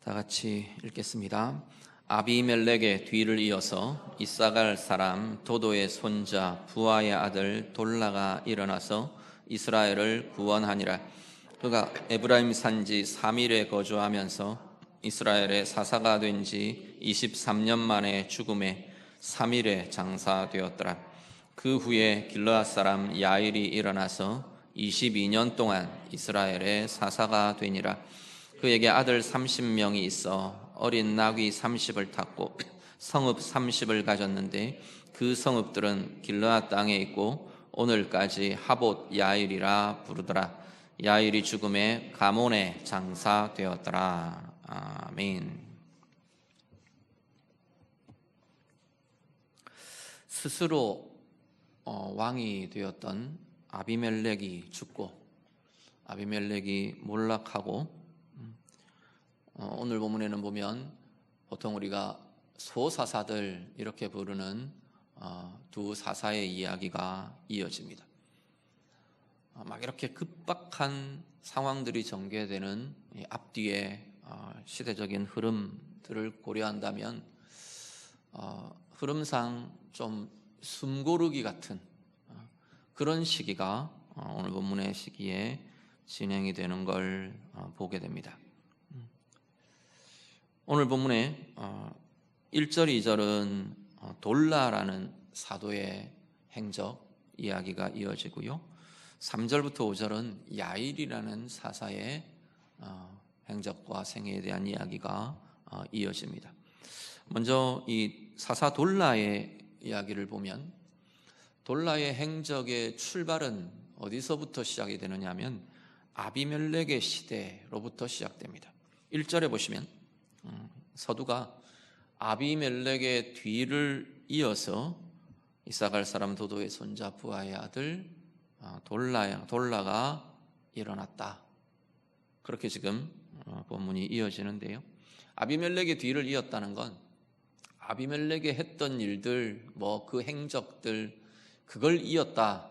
다 같이 읽겠습니다. 아비멜렉의 뒤를 이어서 이사갈 사람 도도의 손자 부하의 아들 돌라가 일어나서 이스라엘을 구원하니라. 그가 에브라임 산지 3일에 거주하면서 이스라엘의 사사가 된 지 23년 만에 죽음에 3일에 장사되었더라. 그 후에 길르앗 사람 야일이 일어나서 22년 동안 이스라엘의 사사가 되니라. 그에게 아들 30명이 있어 어린 나귀 30을 탔고 성읍 30을 가졌는데 그 성읍들은 길르앗 땅에 있고 오늘까지 하봇 야일이라 부르더라. 야일이 죽음에 가몬에 장사되었더라. 아멘. 스스로 왕이 되었던 아비멜렉이 죽고 아비멜렉이 몰락하고 오늘 본문에는 보면 보통 우리가 소사사들 이렇게 부르는 두 사사의 이야기가 이어집니다. 막 이렇게 급박한 상황들이 전개되는 앞뒤의 시대적인 흐름들을 고려한다면 흐름상 좀 숨고르기 같은 그런 시기가 오늘 본문의 시기에 진행이 되는 걸 보게 됩니다. 오늘 본문의 1절, 2절은 돌라라는 사도의 행적 이야기가 이어지고요. 3절부터 5절은 야일이라는 사사의 행적과 생애에 대한 이야기가 이어집니다. 먼저 이 사사 돌라의 이야기를 보면 돌라의 행적의 출발은 어디서부터 시작이 되느냐 하면 아비멜렉의 시대로부터 시작됩니다. 1절에 보시면 서두가 아비멜렉의 뒤를 이어서 이사갈 사람 도도의 손자 부하의 아들 돌라가 일어났다. 그렇게 지금 본문이 이어지는데요. 아비멜렉의 뒤를 이었다는 건 아비멜렉이 했던 일들, 그 행적들, 그걸 이어갔다.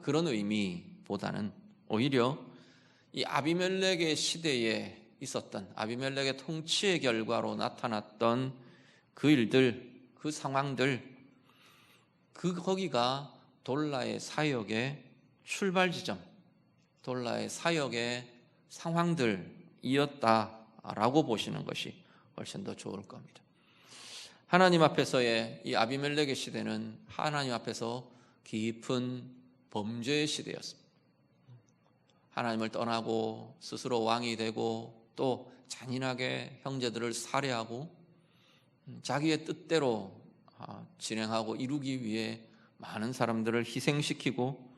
그런 의미보다는 오히려 이 아비멜렉의 시대에 있었던 아비멜렉의 통치의 결과로 나타났던 그 일들, 그 상황들, 거기가 돌라의 사역의 출발 지점, 돌라의 사역의 상황들이었다라고 보시는 것이 훨씬 더 좋을 겁니다. 하나님 앞에서의 이 아비멜렉의 시대는 하나님 앞에서 깊은 범죄의 시대였습니다. 하나님을 떠나고 스스로 왕이 되고 또 잔인하게 형제들을 살해하고 자기의 뜻대로 진행하고 이루기 위해 많은 사람들을 희생시키고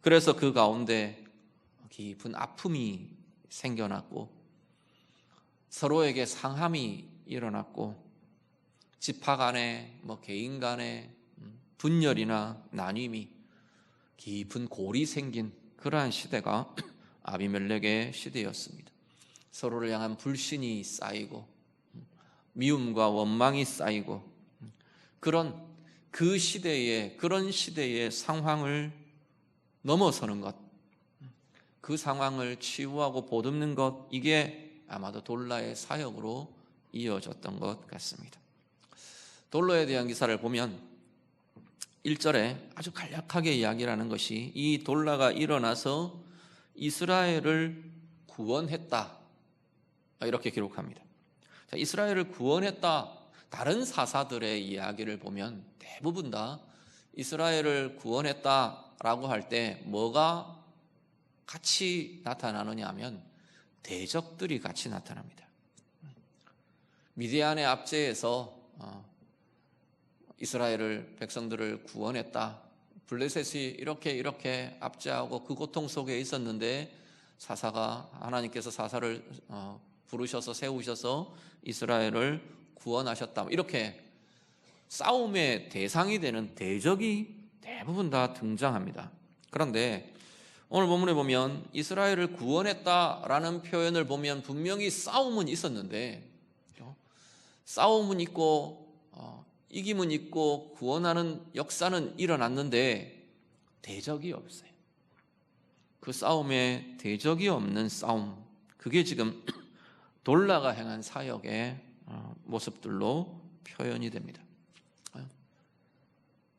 그래서 그 가운데 깊은 아픔이 생겨났고 서로에게 상함이 일어났고 지파 간에 개인 간에 분열이나 나눔이 깊은 골이 생긴 그러한 시대가 아비멜렉의 시대였습니다. 서로를 향한 불신이 쌓이고 미움과 원망이 쌓이고 그런 시대의 상황을 넘어서는 것, 그 상황을 치유하고 보듬는 것, 이게 아마도 돌라의 사역으로 이어졌던 것 같습니다. 돌라에 대한 기사를 보면 1절에 아주 간략하게 이야기를 하는 것이 이 돌라가 일어나서 이스라엘을 구원했다, 이렇게 기록합니다. 자, 이스라엘을 구원했다. 다른 사사들의 이야기를 보면 대부분 다 이스라엘을 구원했다라고 할 때 뭐가 같이 나타나느냐 하면 대적들이 같이 나타납니다. 미디안의 압제에서 이스라엘을 백성들을 구원했다. 블레셋이 이렇게 압제하고 그 고통 속에 있었는데 하나님께서 사사를 부르셔서 세우셔서 이스라엘을 구원하셨다. 이렇게 싸움의 대상이 되는 대적이 대부분 다 등장합니다. 그런데 오늘 본문에 보면 이스라엘을 구원했다라는 표현을 보면 분명히 싸움은 있었는데 싸움은 있고 이김은 있고 구원하는 역사는 일어났는데 대적이 없어요. 그 싸움에 대적이 없는 싸움, 그게 지금 돌라가 행한 사역의 모습들로 표현이 됩니다.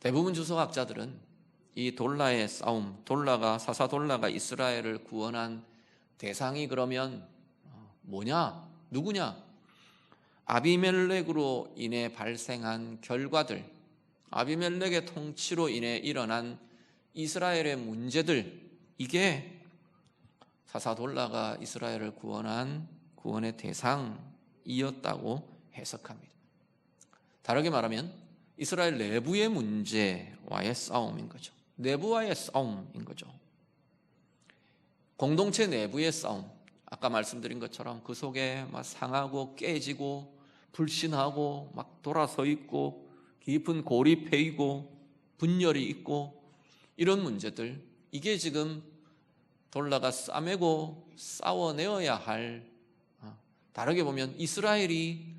대부분 주석학자들은 이 돌라의 싸움, 사사돌라가 이스라엘을 구원한 대상이 그러면 뭐냐? 누구냐? 아비멜렉으로 인해 발생한 결과들, 아비멜렉의 통치로 인해 일어난 이스라엘의 문제들, 이게 사사돌라가 이스라엘을 구원한 구원의 대상이었다고 해석합니다. 다르게 말하면 이스라엘 내부의 문제와의 싸움인 거죠. 내부와의 싸움인 거죠. 공동체 내부의 싸움. 아까 말씀드린 것처럼 그 속에 막 상하고 깨지고 불신하고 막 돌아서 있고 깊은 골이 패이고 분열이 있고 이런 문제들, 이게 지금 돌라가 싸매고 싸워내어야 할, 다르게 보면 이스라엘이,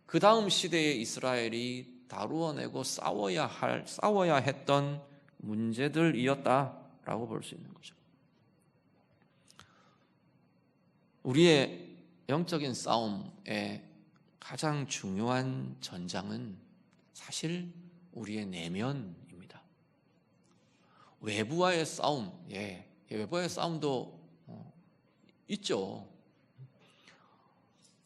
그 다음 시대의 이스라엘이 다루어내고 싸워야 했던 문제들이었다라고 볼 수 있는 거죠. 우리의 영적인 싸움의 가장 중요한 전장은 사실 우리의 내면입니다. 외부와의 싸움, 외부와의 싸움도 있죠.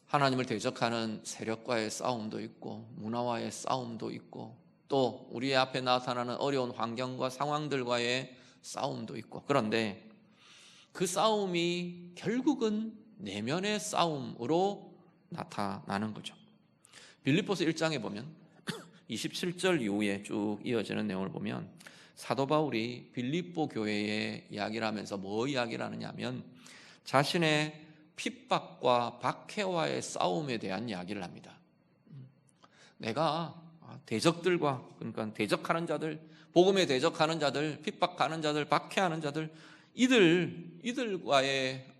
하나님을 대적하는 세력과의 싸움도 있고, 문화와의 싸움도 있고, 또 우리 앞에 나타나는 어려운 환경과 상황들과의 싸움도 있고, 그런데 그 싸움이 결국은 내면의 싸움으로 나타나는 거죠. 빌립보서 1장에 보면 27절 이후에 쭉 이어지는 내용을 보면 사도 바울이 빌립보 교회에 이야기를 하면서 뭐 이야기를 하느냐면 자신의 핍박과 박해와의 싸움에 대한 이야기를 합니다. 내가 대적들과, 그러니까 대적하는 자들, 복음에 대적하는 자들, 핍박하는 자들, 박해하는 자들, 이들과의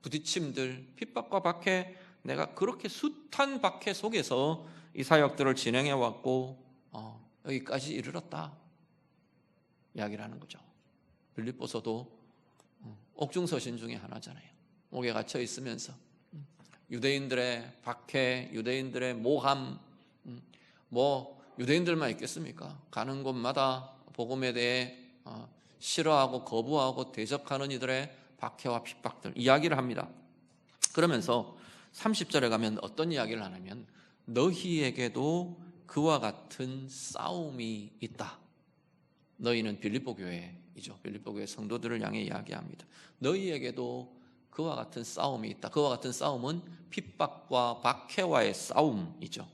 부딪힘들, 핍박과 박해, 내가 그렇게 숱한 박해 속에서 이 사역들을 진행해 왔고 여기까지 이르렀다 이야기를 하는 거죠. 빌립보서도 옥중서신 중에 하나잖아요. 옥에 갇혀 있으면서 유대인들의 박해, 유대인들의 모함, 유대인들만 있겠습니까? 가는 곳마다 복음에 대해 싫어하고 거부하고 대적하는 이들의 박해와 핍박들 이야기를 합니다. 그러면서 30절에 가면 어떤 이야기를 하냐면 너희에게도 그와 같은 싸움이 있다. 너희는 빌립보 교회이죠. 빌립보 교회 성도들을 향해 이야기합니다. 너희에게도 그와 같은 싸움이 있다. 그와 같은 싸움은 핍박과 박해와의 싸움이죠.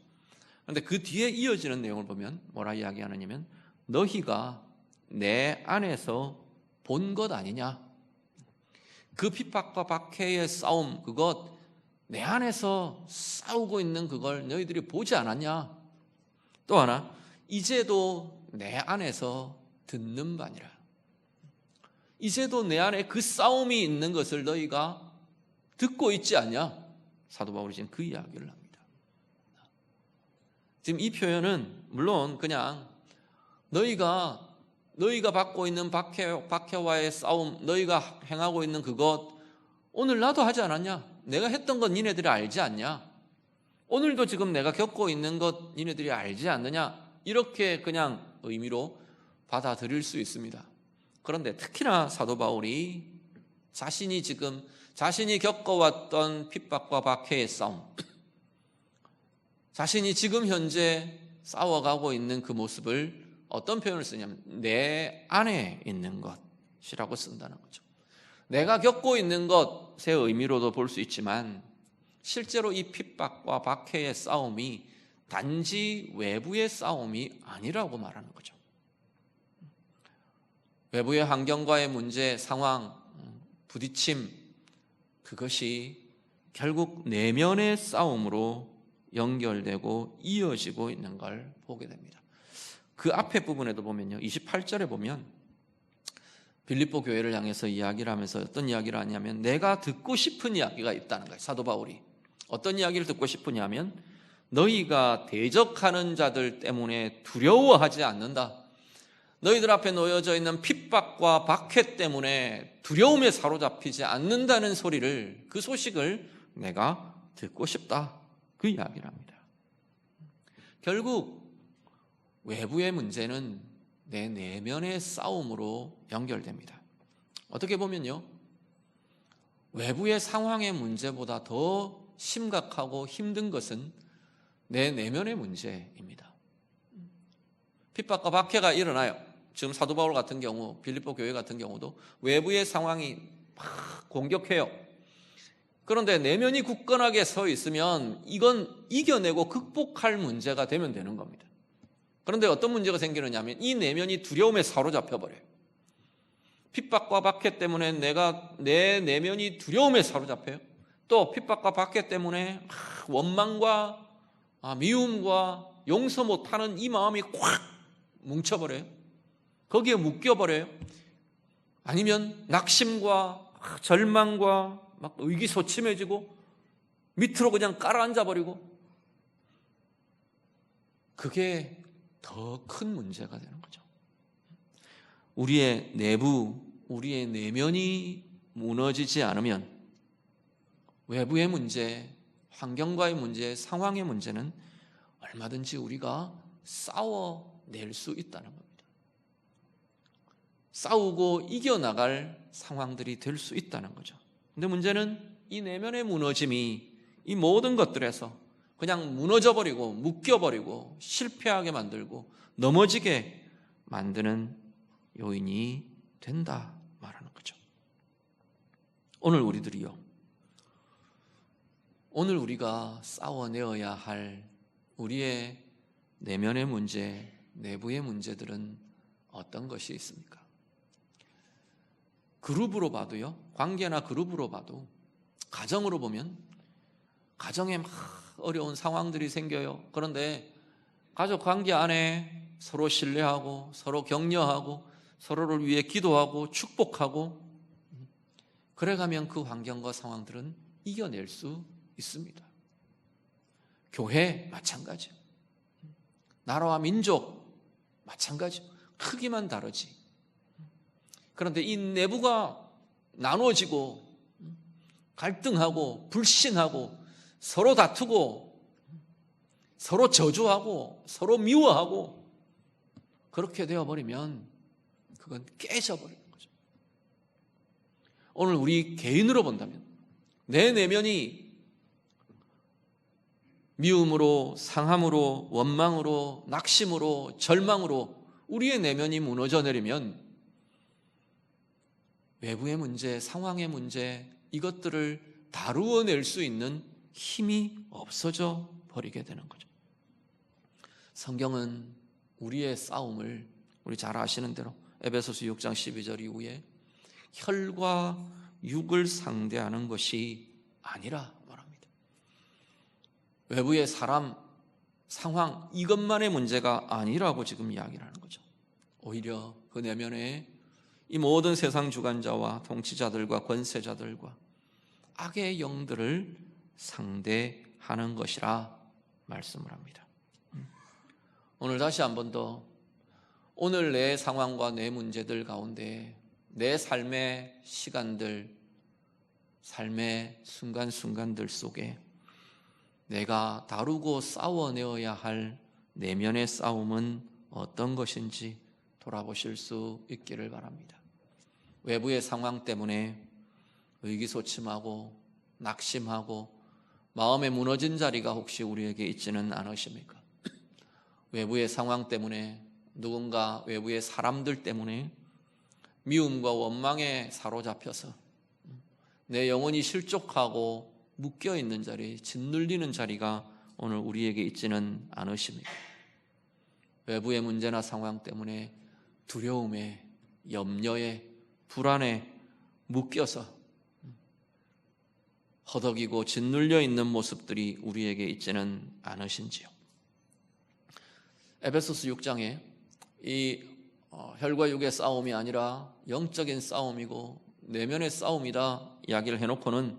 그런데 그 뒤에 이어지는 내용을 보면 뭐라 이야기하느냐면 너희가 내 안에서 본 것 아니냐. 그 핍박과 박해의 싸움, 그것 내 안에서 싸우고 있는 그걸 너희들이 보지 않았냐. 또 하나, 이제도 내 안에서 듣는 바니라. 이제도 내 안에 그 싸움이 있는 것을 너희가 듣고 있지 않냐. 사도 바울이 지금 그 이야기를 합니다. 지금 이 표현은 물론 그냥 너희가 받고 있는 박해와의 싸움, 너희가 행하고 있는 그것 오늘 나도 하지 않았냐? 내가 했던 건 니네들이 알지 않냐? 오늘도 지금 내가 겪고 있는 것 니네들이 알지 않느냐? 이렇게 그냥 의미로 받아들일 수 있습니다. 그런데 특히나 사도 바울이 자신이 겪어왔던 핍박과 박해의 싸움, 자신이 지금 현재 싸워가고 있는 그 모습을 어떤 표현을 쓰냐면 내 안에 있는 것이라고 쓴다는 거죠. 내가 겪고 있는 것의 의미로도 볼 수 있지만 실제로 이 핍박과 박해의 싸움이 단지 외부의 싸움이 아니라고 말하는 거죠. 외부의 환경과의 문제, 상황, 부딪힘, 그것이 결국 내면의 싸움으로 연결되고 이어지고 있는 걸 보게 됩니다. 그 앞에 부분에도 보면요, 28절에 보면 빌립보 교회를 향해서 이야기를 하면서 어떤 이야기를 하냐면 내가 듣고 싶은 이야기가 있다는 거예요. 사도 바울이 어떤 이야기를 듣고 싶으냐면 너희가 대적하는 자들 때문에 두려워하지 않는다. 너희들 앞에 놓여져 있는 핍박과 박해 때문에 두려움에 사로잡히지 않는다는 소식을 내가 듣고 싶다. 그 이야기를 합니다. 결국 외부의 문제는 내 내면의 싸움으로 연결됩니다. 어떻게 보면요, 외부의 상황의 문제보다 더 심각하고 힘든 것은 내 내면의 문제입니다. 핍박과 박해가 일어나요. 지금 사도 바울 같은 경우, 빌립보 교회 같은 경우도 외부의 상황이 막 공격해요. 그런데 내면이 굳건하게 서 있으면 이건 이겨내고 극복할 문제가 되면 되는 겁니다. 그런데 어떤 문제가 생기느냐 하면 이 내면이 두려움에 사로잡혀 버려요. 핍박과 박해 때문에 내 내면이 두려움에 사로잡혀요. 또 핍박과 박해 때문에 원망과 미움과 용서 못하는 이 마음이 꽉 뭉쳐버려요. 거기에 묶여버려요. 아니면 낙심과 절망과 막 의기소침해지고 밑으로 그냥 깔아앉아버리고, 그게 더 큰 문제가 되는 거죠. 우리의 내부, 우리의 내면이 무너지지 않으면 외부의 문제, 환경과의 문제, 상황의 문제는 얼마든지 우리가 싸워낼 수 있다는 겁니다. 싸우고 이겨나갈 상황들이 될 수 있다는 거죠. 근데 문제는 이 내면의 무너짐이 이 모든 것들에서 그냥 무너져버리고 묶여버리고 실패하게 만들고 넘어지게 만드는 요인이 된다 말하는 거죠. 오늘 우리가 싸워내어야 할 우리의 내면의 문제, 내부의 문제들은 어떤 것이 있습니까? 그룹으로 봐도요, 관계나 그룹으로 봐도, 가정으로 보면 가정에 막 어려운 상황들이 생겨요. 그런데 가족 관계 안에 서로 신뢰하고 서로 격려하고 서로를 위해 기도하고 축복하고 그래가면 그 환경과 상황들은 이겨낼 수 있습니다. 교회 마찬가지요. 나라와 민족 마찬가지요. 크기만 다르지. 그런데 이 내부가 나눠지고 갈등하고 불신하고 서로 다투고 서로 저주하고 서로 미워하고 그렇게 되어버리면 그건 깨져버리는 거죠. 오늘 우리 개인으로 본다면 내 내면이 미움으로, 상함으로, 원망으로, 낙심으로, 절망으로 우리의 내면이 무너져 내리면 외부의 문제, 상황의 문제, 이것들을 다루어낼 수 있는 힘이 없어져 버리게 되는 거죠. 성경은 우리의 싸움을, 우리 잘 아시는 대로 에베소서 6장 12절 이후에 혈과 육을 상대하는 것이 아니라 말합니다. 외부의 사람, 상황, 이것만의 문제가 아니라고 지금 이야기를 하는 거죠. 오히려 그 내면에 이 모든 세상 주관자와 통치자들과 권세자들과 악의 영들을 상대하는 것이라 말씀을 합니다. 오늘 다시 한 번 더 오늘 내 상황과 내 문제들 가운데 내 삶의 시간들, 삶의 순간순간들 속에 내가 다루고 싸워내어야 할 내면의 싸움은 어떤 것인지 돌아보실 수 있기를 바랍니다. 외부의 상황 때문에 의기소침하고 낙심하고 마음에 무너진 자리가 혹시 우리에게 있지는 않으십니까? 외부의 상황 때문에, 누군가 외부의 사람들 때문에 미움과 원망에 사로잡혀서 내 영혼이 실족하고 묶여있는 자리, 짓눌리는 자리가 오늘 우리에게 있지는 않으십니까? 외부의 문제나 상황 때문에 두려움에, 염려에, 불안에 묶여서 허덕이고 짓눌려 있는 모습들이 우리에게 있지는 않으신지요? 에베소서 6장에 이 혈과 육의 싸움이 아니라 영적인 싸움이고 내면의 싸움이다 이야기를 해놓고는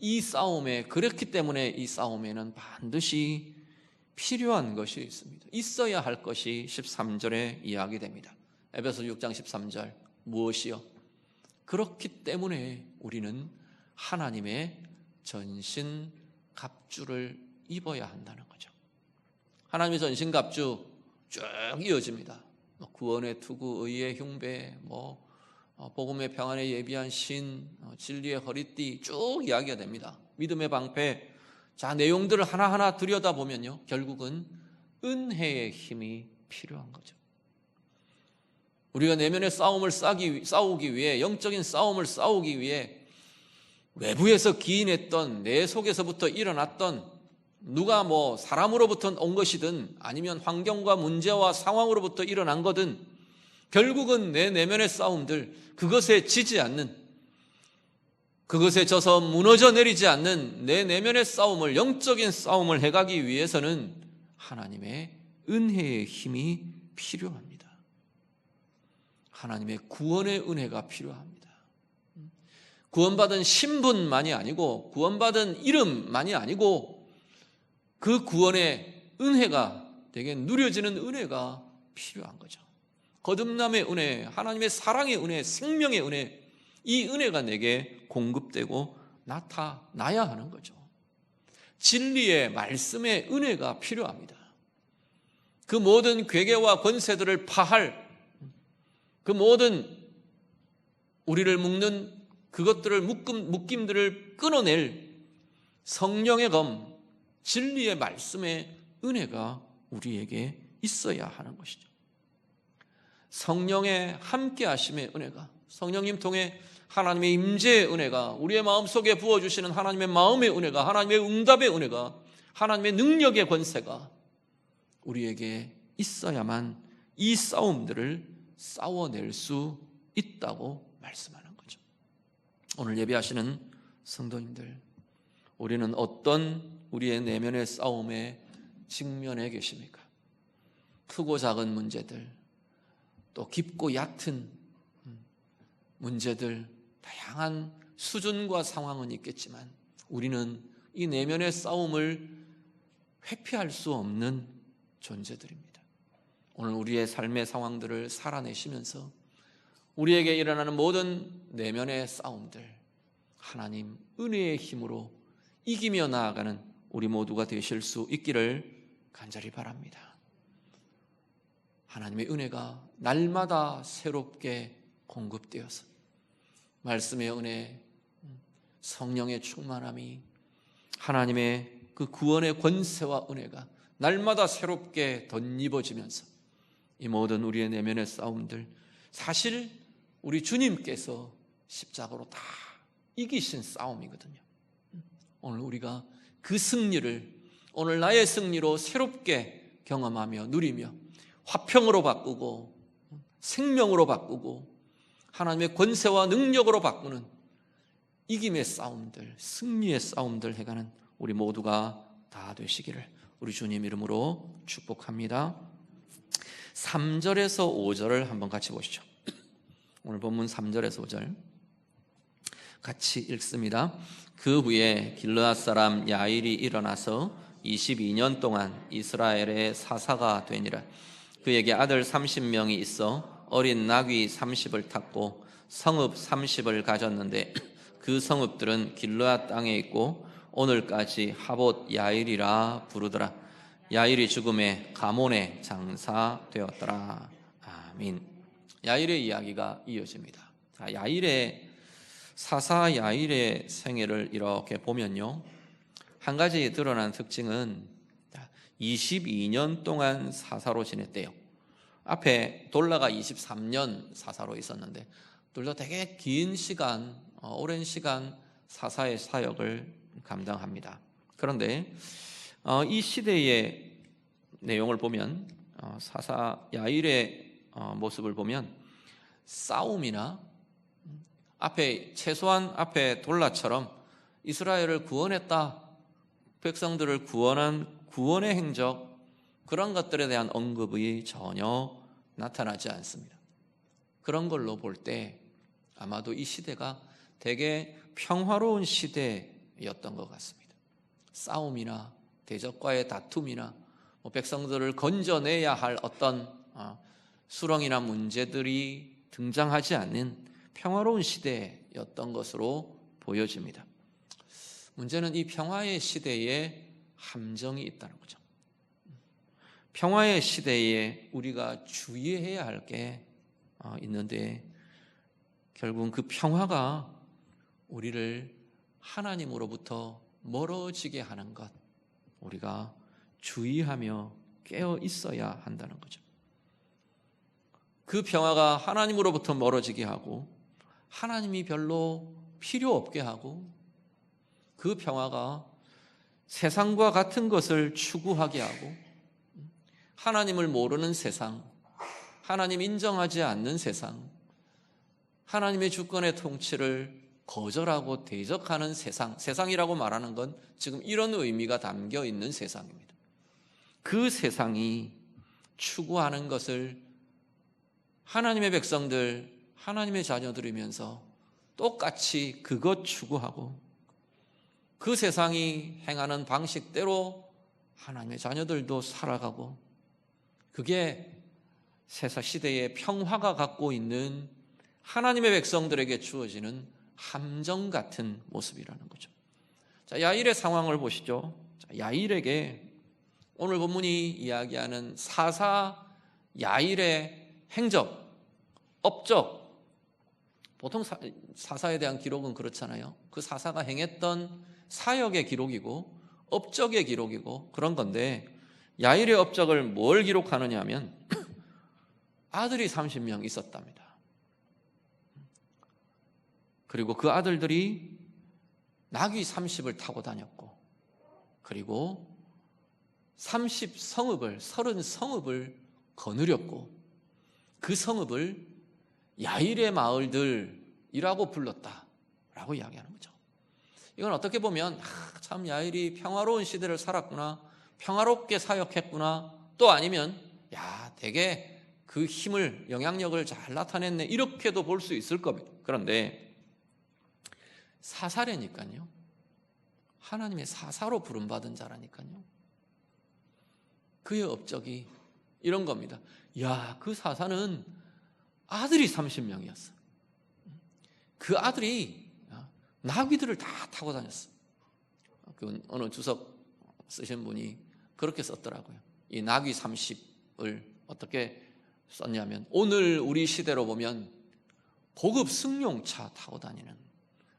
이 싸움에, 그렇기 때문에 이 싸움에는 반드시 필요한 것이 있습니다. 있어야 할 것이 13절에 이야기됩니다. 에베소서 6장 13절, 무엇이요? 그렇기 때문에 우리는 하나님의 전신 갑주를 입어야 한다는 거죠. 하나님의 전신갑주 쭉 이어집니다. 구원의 투구, 의의 흉배, 복음의 평안에 예비한 신, 진리의 허리띠 쭉 이야기가 됩니다. 믿음의 방패. 자, 내용들을 하나하나 들여다보면요, 결국은 은혜의 힘이 필요한 거죠. 우리가 내면의 싸움을 싸우기 위해, 영적인 싸움을 싸우기 위해 외부에서 기인했던, 내 속에서부터 일어났던, 누가 사람으로부터 온 것이든 아니면 환경과 문제와 상황으로부터 일어난 거든 결국은 내 내면의 싸움들, 그것에 지지 않는, 그것에 져서 무너져 내리지 않는 내 내면의 싸움을, 영적인 싸움을 해가기 위해서는 하나님의 은혜의 힘이 필요합니다. 하나님의 구원의 은혜가 필요합니다. 구원받은 신분만이 아니고, 구원받은 이름만이 아니고, 그 구원의 은혜가, 되게 누려지는 은혜가 필요한 거죠. 거듭남의 은혜, 하나님의 사랑의 은혜, 생명의 은혜, 이 은혜가 내게 공급되고 나타나야 하는 거죠. 진리의 말씀의 은혜가 필요합니다. 그 모든 괴계와 권세들을 파할, 그 모든 우리를 묶는 그것들을 묶임들을 끊어낼 성령의 검, 진리의 말씀의 은혜가 우리에게 있어야 하는 것이죠. 성령의 함께 하심의 은혜가, 성령님 통해 하나님의 임재의 은혜가, 우리의 마음속에 부어주시는 하나님의 마음의 은혜가, 하나님의 응답의 은혜가, 하나님의 능력의 권세가 우리에게 있어야만 이 싸움들을 싸워낼 수 있다고 말씀하는 거죠. 오늘 예배하시는 성도님들, 우리는 어떤 우리의 내면의 싸움에 직면해 계십니까? 크고 작은 문제들, 또 깊고 얕은 문제들, 다양한 수준과 상황은 있겠지만 우리는 이 내면의 싸움을 회피할 수 없는 존재들입니다. 오늘 우리의 삶의 상황들을 살아내시면서 우리에게 일어나는 모든 내면의 싸움들, 하나님 은혜의 힘으로 이기며 나아가는 우리 모두가 되실 수 있기를 간절히 바랍니다. 하나님의 은혜가 날마다 새롭게 공급되어서 말씀의 은혜, 성령의 충만함이, 하나님의 그 구원의 권세와 은혜가 날마다 새롭게 덧입어지면서 이 모든 우리의 내면의 싸움들, 사실 우리 주님께서 십자가로 다 이기신 싸움이거든요. 오늘 우리가 그 승리를 오늘 나의 승리로 새롭게 경험하며 누리며 화평으로 바꾸고 생명으로 바꾸고 하나님의 권세와 능력으로 바꾸는 이김의 싸움들, 승리의 싸움들 해가는 우리 모두가 다 되시기를 우리 주님 이름으로 축복합니다. 3절에서 5절을 한번 같이 보시죠. 오늘 본문 3절에서 5절 같이 읽습니다. 그 후에 길르앗 사람 야일이 일어나서 22년 동안 이스라엘의 사사가 되니라. 그에게 아들 30명이 있어 어린 나귀 30을 탔고 성읍 30을 가졌는데 그 성읍들은 길르앗 땅에 있고 오늘까지 하봇 야일이라 부르더라. 야일이 죽음에 가몬에 장사되었더라. 아멘. 야일의 이야기가 이어집니다. 사사 야일의 생애를 이렇게 보면요, 한 가지 드러난 특징은 22년 동안 사사로 지냈대요. 앞에 돌라가 23년 사사로 있었는데 둘 다 되게 긴 시간, 오랜 시간 사사의 사역을 감당합니다. 그런데 이 시대의 내용을 보면, 사사 야일의 모습을 보면 싸움이나 최소한 앞에 돌라처럼 이스라엘을 구원했다, 백성들을 구원한 구원의 행적, 그런 것들에 대한 언급이 전혀 나타나지 않습니다. 그런 걸로 볼 때 아마도 이 시대가 되게 평화로운 시대였던 것 같습니다. 싸움이나 대적과의 다툼이나 백성들을 건져내야 할 어떤 수렁이나 문제들이 등장하지 않는 평화로운 시대였던 것으로 보여집니다. 문제는 이 평화의 시대에 함정이 있다는 거죠. 평화의 시대에 우리가 주의해야 할 게 있는데 결국은 그 평화가 우리를 하나님으로부터 멀어지게 하는 것, 우리가 주의하며 깨어 있어야 한다는 거죠. 그 평화가 하나님으로부터 멀어지게 하고 하나님이 별로 필요 없게 하고 그 평화가 세상과 같은 것을 추구하게 하고 하나님을 모르는 세상, 하나님 인정하지 않는 세상, 하나님의 주권의 통치를 거절하고 대적하는 세상, 세상이라고 말하는 건 지금 이런 의미가 담겨 있는 세상입니다. 그 세상이 추구하는 것을 하나님의 백성들, 하나님의 자녀들이면서 똑같이 그것 추구하고 그 세상이 행하는 방식대로 하나님의 자녀들도 살아가고 그게 세상 시대의 평화가 갖고 있는 하나님의 백성들에게 주어지는 함정 같은 모습이라는 거죠. 자, 야일의 상황을 보시죠. 자, 야일에게 오늘 본문이 이야기하는 사사 야일의 행적, 업적, 보통 사사에 대한 기록은 그렇잖아요. 그 사사가 행했던 사역의 기록이고 업적의 기록이고 그런 건데 야일의 업적을 뭘 기록하느냐 하면 아들이 30명 있었답니다. 그리고 그 아들들이 나귀 30을 타고 다녔고 그리고 30성읍을 거느렸고 그 성읍을 야일의 마을들이라고 불렀다라고 이야기하는 거죠. 이건 어떻게 보면 참 야일이 평화로운 시대를 살았구나, 평화롭게 사역했구나, 또 아니면 되게 그 힘을, 영향력을 잘 나타냈네 이렇게도 볼 수 있을 겁니다. 그런데 사사라니까요. 하나님의 사사로 부름받은 자라니까요. 그의 업적이 이런 겁니다. 그 사사는 아들이 30명이었어. 그 아들이 나귀들을 다 타고 다녔어. 그 어느 주석 쓰신 분이 그렇게 썼더라고요. 이 나귀 30을 어떻게 썼냐면 오늘 우리 시대로 보면 고급 승용차 타고 다니는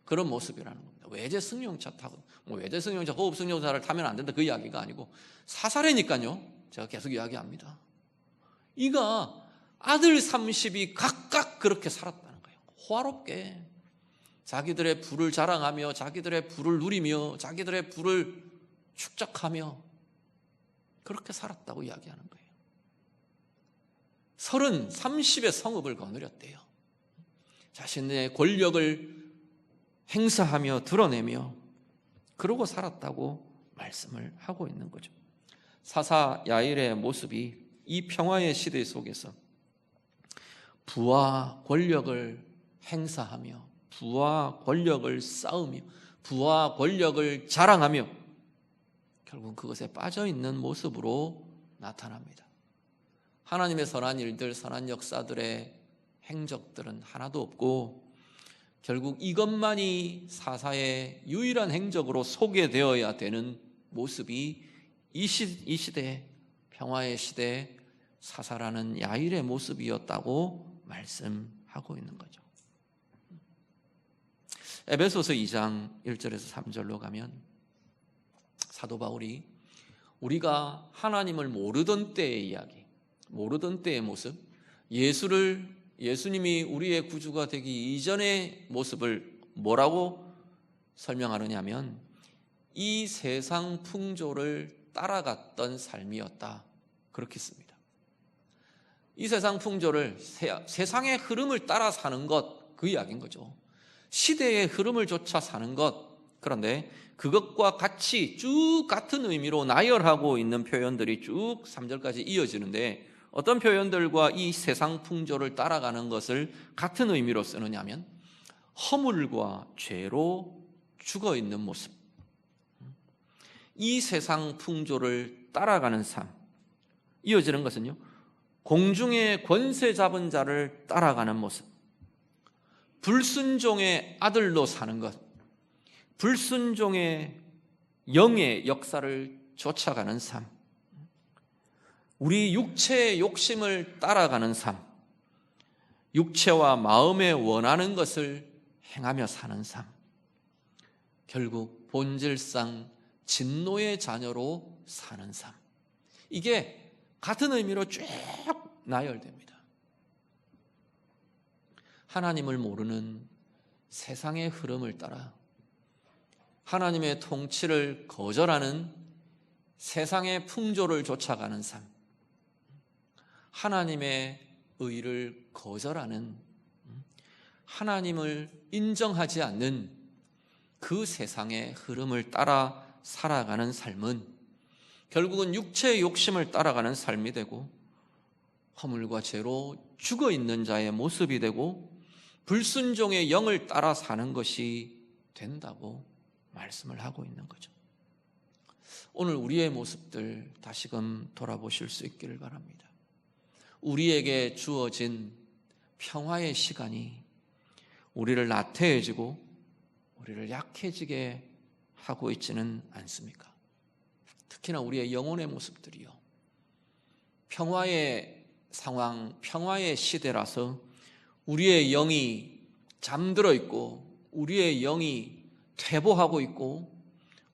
그런 모습이라는 겁니다. 외제 승용차 타고, 외제 승용차, 고급 승용차를 타면 안 된다 그 이야기가 아니고 사사라니까요. 제가 계속 이야기합니다. 이가 아들 30이 각각 그렇게 살았다는 거예요. 호화롭게 자기들의 부를 자랑하며 자기들의 부를 누리며 자기들의 부를 축적하며 그렇게 살았다고 이야기하는 거예요. 30의 성읍을 거느렸대요. 자신의 권력을 행사하며 드러내며 그러고 살았다고 말씀을 하고 있는 거죠. 사사 야일의 모습이 이 평화의 시대 속에서 부와 권력을 행사하며 부와 권력을 쌓으며 부와 권력을 자랑하며 결국 그것에 빠져있는 모습으로 나타납니다. 하나님의 선한 일들, 선한 역사들의 행적들은 하나도 없고 결국 이것만이 사사의 유일한 행적으로 소개되어야 되는 모습이 이 시대, 평화의 시대 사사라는 야일의 모습이었다고 말씀하고 있는 거죠. 에베소서 2장 1절에서 3절로 가면 사도 바울이 우리가 하나님을 모르던 때의 이야기, 모르던 때의 모습, 예수님이 우리의 구주가 되기 이전의 모습을 뭐라고 설명하느냐면 이 세상 풍조를 따라갔던 삶이었다 그렇게 씁니다. 이 세상 풍조를 세상의 흐름을 따라 사는 것, 그 이야기인 거죠. 시대의 흐름을 쫓아 사는 것. 그런데 그것과 같이 쭉 같은 의미로 나열하고 있는 표현들이 쭉 3절까지 이어지는데 어떤 표현들과 이 세상 풍조를 따라가는 것을 같은 의미로 쓰느냐면 허물과 죄로 죽어있는 모습, 이 세상 풍조를 따라가는 삶. 이어지는 것은요, 공중의 권세 잡은 자를 따라가는 모습, 불순종의 아들로 사는 것, 불순종의 영의 역사를 쫓아가는 삶, 우리 육체의 욕심을 따라가는 삶, 육체와 마음에 원하는 것을 행하며 사는 삶, 결국 본질상 진노의 자녀로 사는 삶, 이게 같은 의미로 쭉 나열됩니다. 하나님을 모르는 세상의 흐름을 따라 하나님의 통치를 거절하는 세상의 풍조를 쫓아가는 삶, 하나님의 의를 거절하는, 하나님을 인정하지 않는 그 세상의 흐름을 따라 살아가는 삶은 결국은 육체의 욕심을 따라가는 삶이 되고 허물과 죄로 죽어있는 자의 모습이 되고 불순종의 영을 따라 사는 것이 된다고 말씀을 하고 있는 거죠. 오늘 우리의 모습들 다시금 돌아보실 수 있기를 바랍니다. 우리에게 주어진 평화의 시간이 우리를 나태해지고 우리를 약해지게 하고 있지는 않습니까? 특히나 우리의 영혼의 모습들이요, 평화의 상황, 평화의 시대라서 우리의 영이 잠들어 있고 우리의 영이 퇴보하고 있고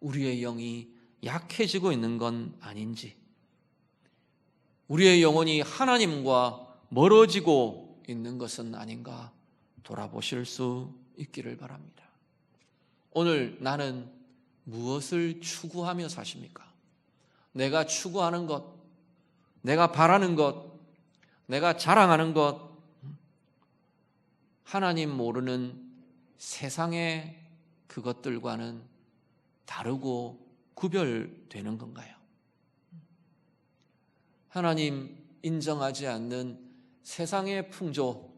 우리의 영이 약해지고 있는 건 아닌지, 우리의 영혼이 하나님과 멀어지고 있는 것은 아닌가 돌아보실 수 있기를 바랍니다. 오늘 나는 무엇을 추구하며 사십니까? 내가 추구하는 것, 내가 바라는 것, 내가 자랑하는 것, 하나님 모르는 세상의 그것들과는 다르고 구별되는 건가요? 하나님 인정하지 않는 세상의 풍조,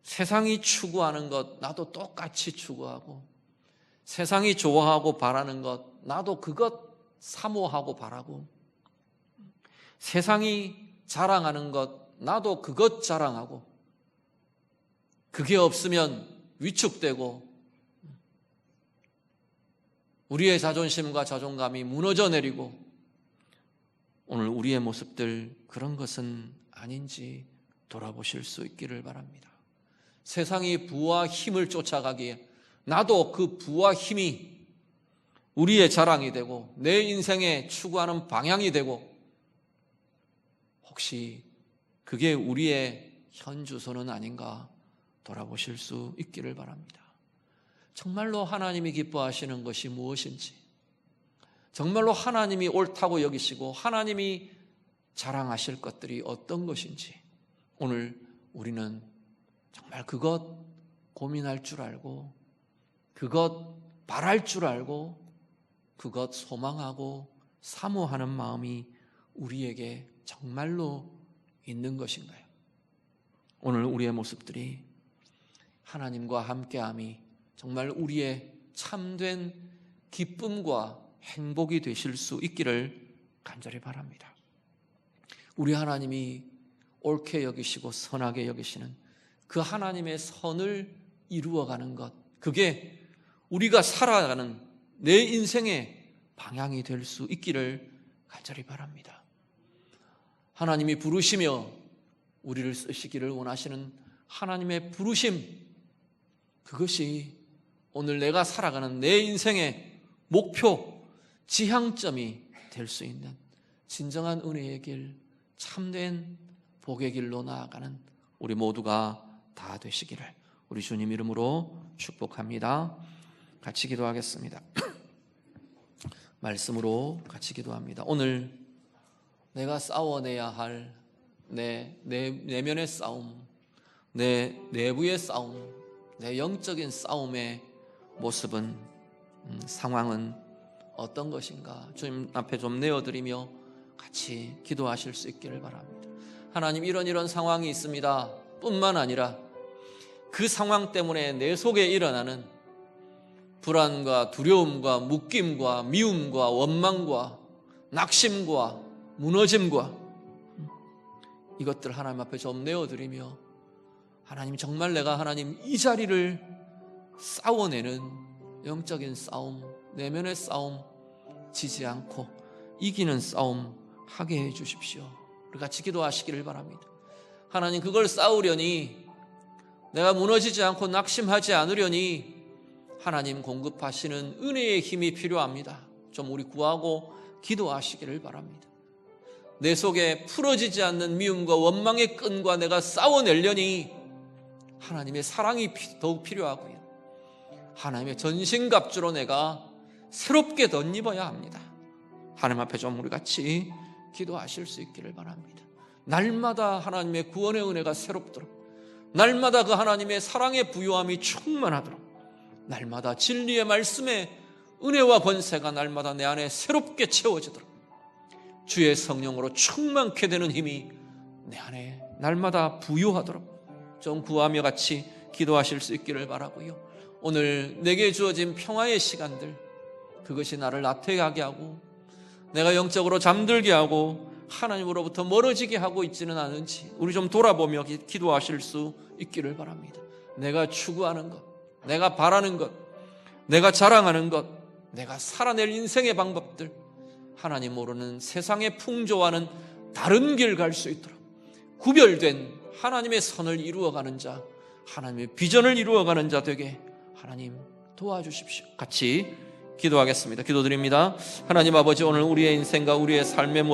세상이 추구하는 것 나도 똑같이 추구하고, 세상이 좋아하고 바라는 것 나도 그것 사모하고 바라고, 세상이 자랑하는 것 나도 그것 자랑하고, 그게 없으면 위축되고 우리의 자존심과 자존감이 무너져 내리고, 오늘 우리의 모습들 그런 것은 아닌지 돌아보실 수 있기를 바랍니다. 세상이 부와 힘을 쫓아가기에 나도 그 부와 힘이 우리의 자랑이 되고 내 인생에 추구하는 방향이 되고, 혹시 그게 우리의 현 주소는 아닌가 돌아보실 수 있기를 바랍니다. 정말로 하나님이 기뻐하시는 것이 무엇인지, 정말로 하나님이 옳다고 여기시고 하나님이 자랑하실 것들이 어떤 것인지, 오늘 우리는 정말 그것 고민할 줄 알고, 그것 바랄 줄 알고, 그것 소망하고 사모하는 마음이 우리에게 정말로 있는 것인가요? 오늘 우리의 모습들이 하나님과 함께함이 정말 우리의 참된 기쁨과 행복이 되실 수 있기를 간절히 바랍니다. 우리 하나님이 옳게 여기시고 선하게 여기시는 그 하나님의 선을 이루어가는 것, 그게 우리가 살아가는 내 인생의 방향이 될 수 있기를 간절히 바랍니다. 하나님이 부르시며 우리를 쓰시기를 원하시는 하나님의 부르심, 그것이 오늘 내가 살아가는 내 인생의 목표, 지향점이 될 수 있는 진정한 은혜의 길, 참된 복의 길로 나아가는 우리 모두가 다 되시기를 우리 주님 이름으로 축복합니다. 같이 기도하겠습니다. 말씀으로 같이 기도합니다. 오늘 내가 싸워내야 할 내 내면의 싸움, 내 내부의 싸움, 내 영적인 싸움의 모습은, 상황은 어떤 것인가 주님 앞에 좀 내어드리며 같이 기도하실 수 있기를 바랍니다. 하나님, 이런 상황이 있습니다 뿐만 아니라 그 상황 때문에 내 속에 일어나는 불안과 두려움과 묶임과 미움과 원망과 낙심과 무너짐과 이것들 하나님 앞에 좀 내어드리며, 하나님 정말 내가 하나님 이 자리를 싸워내는 영적인 싸움, 내면의 싸움 지지 않고 이기는 싸움 하게 해 주십시오. 우리 같이 기도하시기를 바랍니다. 하나님, 그걸 싸우려니, 내가 무너지지 않고 낙심하지 않으려니 하나님 공급하시는 은혜의 힘이 필요합니다. 좀 우리 구하고 기도하시기를 바랍니다. 내 속에 풀어지지 않는 미움과 원망의 끈과 내가 싸워내려니 하나님의 사랑이 더욱 필요하고요, 하나님의 전신갑주로 내가 새롭게 덧입어야 합니다. 하나님 앞에 좀 우리 같이 기도하실 수 있기를 바랍니다. 날마다 하나님의 구원의 은혜가 새롭도록, 날마다 그 하나님의 사랑의 부요함이 충만하도록, 날마다 진리의 말씀의 은혜와 권세가 날마다 내 안에 새롭게 채워지도록, 주의 성령으로 충만케 되는 힘이 내 안에 날마다 부요하도록 좀 구하며 같이 기도하실 수 있기를 바라고요. 오늘 내게 주어진 평화의 시간들, 그것이 나를 나태하게 하고 내가 영적으로 잠들게 하고 하나님으로부터 멀어지게 하고 있지는 않은지 우리 좀 돌아보며 기도하실 수 있기를 바랍니다. 내가 추구하는 것, 내가 바라는 것, 내가 자랑하는 것, 내가 살아낼 인생의 방법들, 하나님 모르는 세상의 풍조와는 다른 길 갈 수 있도록 구별된 하나님의 선을 이루어가는 자, 하나님의 비전을 이루어가는 자 되게 하나님 도와주십시오. 같이 기도하겠습니다. 기도드립니다. 하나님 아버지, 오늘 우리의 인생과 우리의 삶의